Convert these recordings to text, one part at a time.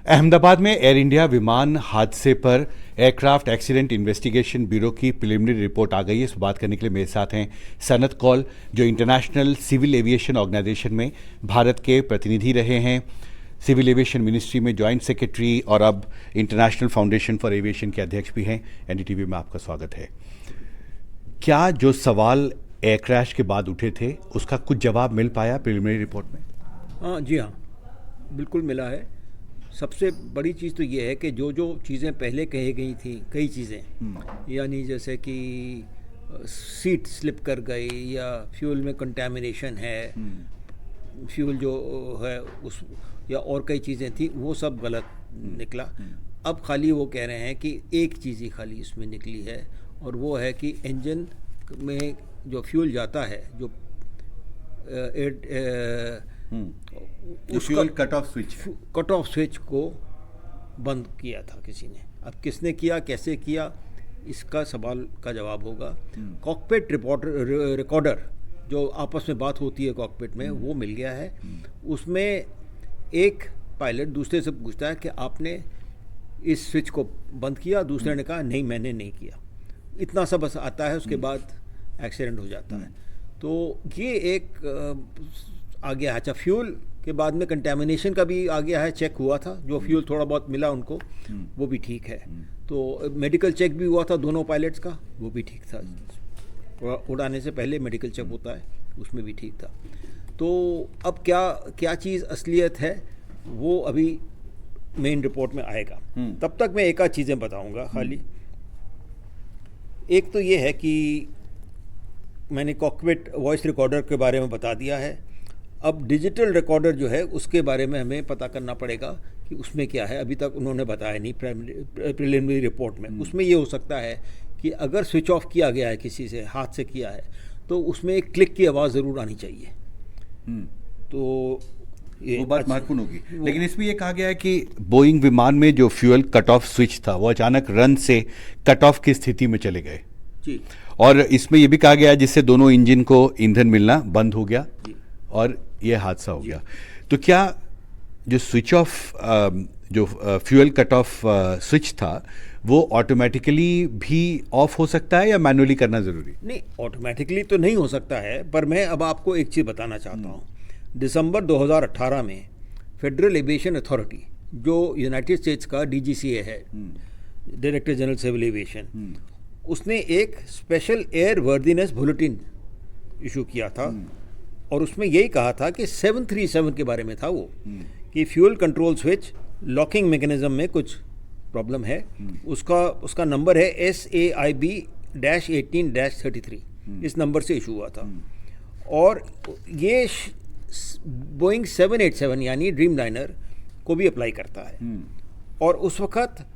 अहमदाबाद में air India विमान हादसे पर एयरक्राफ्ट एक्सीडेंट इन्वेस्टिगेशन ब्यूरो की प्रिलिमिनरी रिपोर्ट आ गई है। इस बात करने के लिए मेरे साथ हैं सनत कौल, जो इंटरनेशनल सिविल एविएशन ऑर्गेनाइजेशन में भारत के प्रतिनिधि रहे हैं, सिविल एविएशन मिनिस्ट्री में जॉइंट सेक्रेटरी और अब इंटरनेशनल फाउंडेशन फॉर एविएशन के अध्यक्ष भी हैं। एनडीटीवी में आपका स्वागत है। क्या जो सवाल एयर क्रैश के बाद उठे थे उसका कुछ जवाब मिल पाया प्रिलिमिनरी रिपोर्ट में? जी हाँ, बिल्कुल मिला है। सबसे बड़ी चीज़ तो ये है कि जो जो चीज़ें पहले कही गई थी, कई चीज़ें, यानी जैसे कि सीट स्लिप कर गई या फ्यूल में कंटामिनेशन है, फ्यूल जो है उस या और कई चीज़ें थी, वो सब गलत निकला। अब खाली वो कह रहे हैं कि एक चीज़ ही खाली इसमें निकली है, और वो है कि इंजन में जो फ्यूल जाता है, जो फ्यूल कट ऑफ स्विच को बंद किया था किसी ने। अब किसने किया, कैसे किया, इसका सवाल का जवाब होगा। कॉकपिट रिकॉर्डर जो आपस में बात होती है कॉकपिट में, वो मिल गया है। उसमें एक पायलट दूसरे से पूछता है कि आपने इस स्विच को बंद किया, दूसरे ने कहा नहीं मैंने नहीं किया। इतना सा बस आता है, उसके बाद एक्सीडेंट हो जाता है। तो ये एक आ गया। अच्छा, फ्यूल के बाद में कंटेमिनेशन का भी आ गया है, चेक हुआ था, जो फ्यूल थोड़ा बहुत मिला उनको, वो भी ठीक है। तो मेडिकल चेक भी हुआ था दोनों पायलट्स का, वो भी ठीक था। उड़ाने से पहले मेडिकल चेक होता है, उसमें भी ठीक था। तो अब क्या क्या चीज़ असलियत है वो अभी मेन रिपोर्ट में आएगा। तब तक मैं एक आध चीज़ें बताऊंगा खाली। एक तो ये है कि मैंने कॉकपिट वॉइस रिकॉर्डर के बारे में बता दिया है। अब डिजिटल रिकॉर्डर जो है उसके बारे में हमें पता करना पड़ेगा कि उसमें क्या है। अभी तक उन्होंने बताया नहीं प्रिलिमिनरी रिपोर्ट में। उसमें ये हो सकता है कि अगर स्विच ऑफ किया गया है, किसी से हाथ से किया है, तो उसमें एक क्लिक की आवाज़ ज़रूर आनी चाहिए। तो वो बात महत्वपूर्ण होगी। लेकिन इसमें ये कहा गया है कि बोइंग विमान में जो फ्यूल कट ऑफ स्विच था वो अचानक रन से कट ऑफ की स्थिति में चले गए जी। और इसमें ये भी कहा गया जिससे दोनों इंजन को ईंधन मिलना बंद हो गया और ये हादसा हो गया। तो क्या जो स्विच ऑफ जो फ्यूल कट ऑफ स्विच था वो ऑटोमेटिकली भी ऑफ हो सकता है या मैनुअली करना ज़रूरी? नहीं, ऑटोमेटिकली तो नहीं हो सकता है, पर मैं अब आपको एक चीज़ बताना चाहता हूँ। दिसंबर 2018 में फेडरल एविएशन अथॉरिटी, जो यूनाइटेड स्टेट्स का डीजीसीए है, डायरेक्टर जनरल सिविल एविएशन, उसने एक special air worthiness bulletin issue किया था। और उसमें यही कहा था कि 737 के बारे में था वो, कि fuel control switch locking mechanism में कुछ प्रॉब्लम है। उसका नंबर है SAIB-18-33। इस नंबर से इशू हुआ था। और ये बोइंग 787 यानी ड्रीम लाइनर को भी अप्लाई करता है। और उस वक्त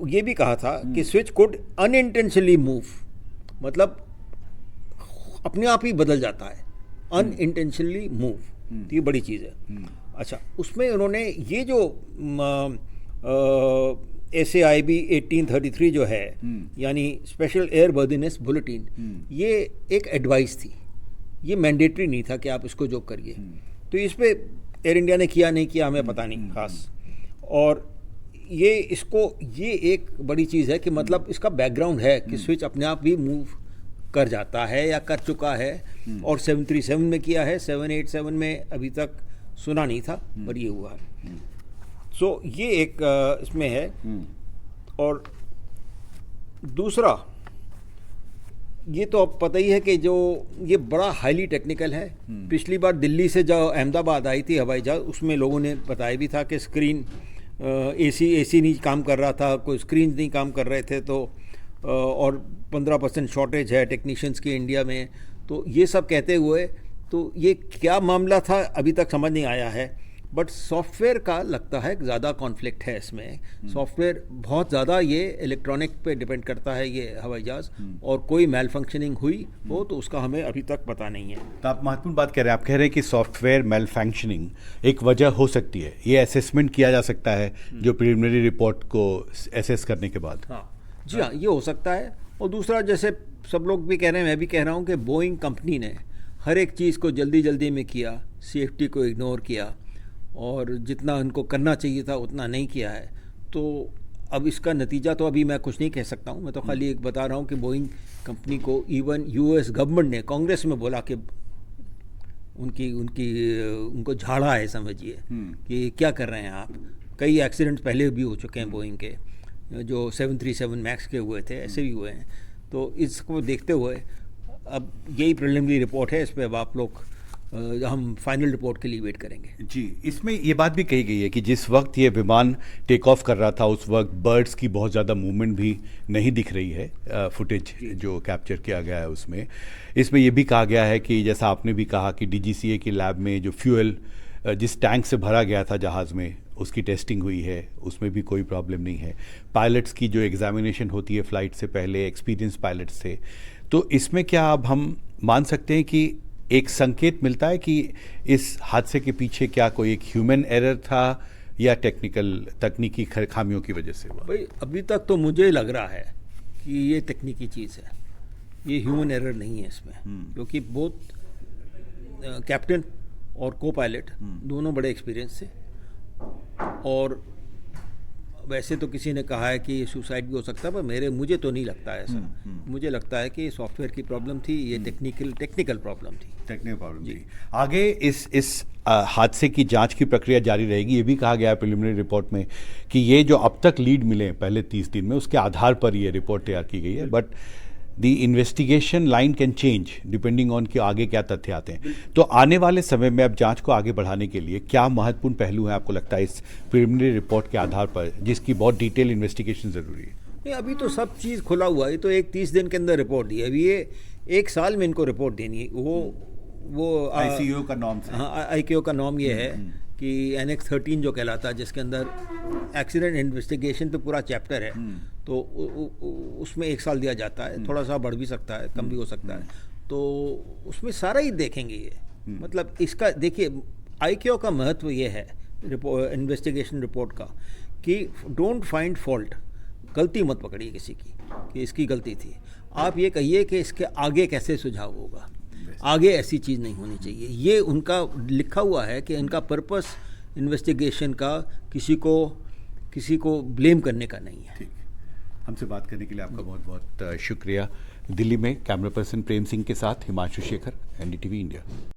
ये भी कहा था कि स्विच कुड अनइंटेंशनली मूव, मतलब अपने आप ही बदल जाता है, अनइंटेंशनली मूव। तो ये बड़ी चीज़ है। अच्छा, उसमें उन्होंने ये जो SAIB-18-33 जो है, यानी स्पेशल एयर वर्दीनेस बुलेटिन, ये एक एडवाइस थी, ये मैंडेटरी नहीं था कि आप इसको जो करिए। तो इस पे एयर इंडिया ने किया नहीं किया हमें पता नहीं खास। और ये एक बड़ी चीज़ है कि मतलब इसका बैकग्राउंड है कि स्विच अपने आप भी मूव कर जाता है या कर चुका है। और 737 में किया है, 787 में अभी तक सुना नहीं था, पर ये हुआ है। सो ये एक इसमें है। और दूसरा, ये तो अब पता ही है कि जो ये बड़ा हाईली टेक्निकल है। पिछली बार दिल्ली से जो अहमदाबाद आई थी हवाई जहाज, उसमें लोगों ने बताया भी था कि स्क्रीन एसी नहीं काम कर रहा था, कोई स्क्रीन नहीं काम कर रहे थे। तो और 15% शॉर्टेज है टेक्नीशियंस की इंडिया में। तो ये सब कहते हुए, तो ये क्या मामला था अभी तक समझ नहीं आया है। बट सॉफ्टवेयर का लगता है ज़्यादा कॉन्फ्लिक्ट है इसमें। सॉफ्टवेयर बहुत ज़्यादा, ये इलेक्ट्रॉनिक पे डिपेंड करता है ये हवाई जहाज़, और कोई मेल फंक्शनिंग हुई हो तो उसका हमें अभी तक पता नहीं है। तो आप महत्वपूर्ण बात कह रहे हैं। आप कह रहे हैं कि सॉफ्टवेयर मेल फंक्शनिंग एक वजह हो सकती है, ये असेसमेंट किया जा सकता है जो प्रिलिमिनरी रिपोर्ट को एसेस करने के बाद। हाँ जी हाँ, ये हो सकता है। और दूसरा, जैसे सब लोग भी कह रहे हैं, मैं भी कह रहा हूँ कि बोइंग कंपनी ने हर एक चीज़ को जल्दी जल्दी में किया, सेफ्टी को इग्नोर किया। और जितना उनको करना चाहिए था उतना नहीं किया है। तो अब इसका नतीजा तो अभी मैं कुछ नहीं कह सकता हूँ, मैं तो खाली एक बता रहा हूँ कि बोइंग कंपनी को इवन यूएस गवर्नमेंट ने कांग्रेस में बोला कि उनको झाड़ा है, समझिए कि क्या कर रहे हैं आप। कई एक्सीडेंट पहले भी हो चुके हैं बोइंग के, जो 737 मैक्स के हुए थे ऐसे भी हुए हैं। तो इसको देखते हुए अब यही प्रिलिमिनरी रिपोर्ट है, इस पर अब आप लोग हम फाइनल रिपोर्ट के लिए वेट करेंगे। जी, इसमें ये बात भी कही गई है कि जिस वक्त ये विमान टेक ऑफ कर रहा था उस वक्त बर्ड्स की बहुत ज़्यादा मूवमेंट भी नहीं दिख रही है, फुटेज जो कैप्चर किया गया है उसमें। इसमें ये भी कहा गया है कि जैसा आपने भी कहा कि डीजीसीए की लैब में जो फ्यूल जिस टैंक से भरा गया था जहाज़ में उसकी टेस्टिंग हुई है, उसमें भी कोई प्रॉब्लम नहीं है। पायलट्स की जो एग्जामिनेशन होती है फ्लाइट से पहले, एक्सपीरियंस पायलट्स थे। तो इसमें क्या अब हम मान सकते हैं कि एक संकेत मिलता है कि इस हादसे के पीछे क्या कोई एक ह्यूमन एरर था या तकनीकी खामियों की वजह से हुआ? भाई अभी तक तो मुझे लग रहा है कि ये तकनीकी चीज़ है, ये ह्यूमन एरर नहीं है इसमें, क्योंकि बोथ कैप्टन और को पायलट दोनों बड़े एक्सपीरियंस थे। और वैसे तो किसी ने कहा है कि सुसाइड भी हो सकता है, पर मुझे तो नहीं लगता है ऐसा। मुझे लगता है कि सॉफ्टवेयर की प्रॉब्लम थी, ये टेक्निकल प्रॉब्लम थी। टेक्निकल प्रॉब्लम थी। आगे इस हादसे की जांच की प्रक्रिया जारी रहेगी। ये भी कहा गया है प्रिलिमिनरी रिपोर्ट में कि ये जो अब तक लीड मिले पहले 30 दिन में, उसके आधार पर ये रिपोर्ट तैयार की गई है। But the investigation line can change depending on कि आगे क्या तथ्य आते हैं। तो आने वाले समय में अब जांच को आगे बढ़ाने के लिए क्या महत्वपूर्ण पहलू है आपको लगता है इस प्रिलिमिनरी रिपोर्ट के आधार पर, जिसकी बहुत डिटेल इन्वेस्टिगेशन जरूरी है? नहीं, अभी तो सब चीज़ खुला हुआ है। तो एक 30 दिन के अंदर रिपोर्ट दी है, अभी ये 1 साल में इनको रिपोर्ट देनी है। वो ICAO का नॉर्म है। हाँ, ICAO का नॉर्म ये है कि NX 13 जो कहलाता है, जिसके अंदर एक्सीडेंट इन्वेस्टिगेशन पे पूरा चैप्टर है, तो उसमें 1 साल दिया जाता है। थोड़ा सा बढ़ भी सकता है, कम भी हो सकता है। तो उसमें सारा ही देखेंगे ये। मतलब इसका देखिए, ICAO का महत्व ये है इन्वेस्टिगेशन रिपोर्ट का कि डोंट फाइंड फॉल्ट, गलती मत पकड़िए किसी की कि इसकी गलती थी। आप ये कहिए कि इसके आगे कैसे सुझाव होगा, आगे ऐसी चीज़ नहीं होनी चाहिए। ये उनका लिखा हुआ है कि इनका पर्पस इन्वेस्टिगेशन का किसी को ब्लेम करने का नहीं है। ठीक, हमसे बात करने के लिए आपका बहुत बहुत शुक्रिया। दिल्ली में कैमरा पर्सन प्रेम सिंह के साथ हिमांशु शेखर, NDTV इंडिया।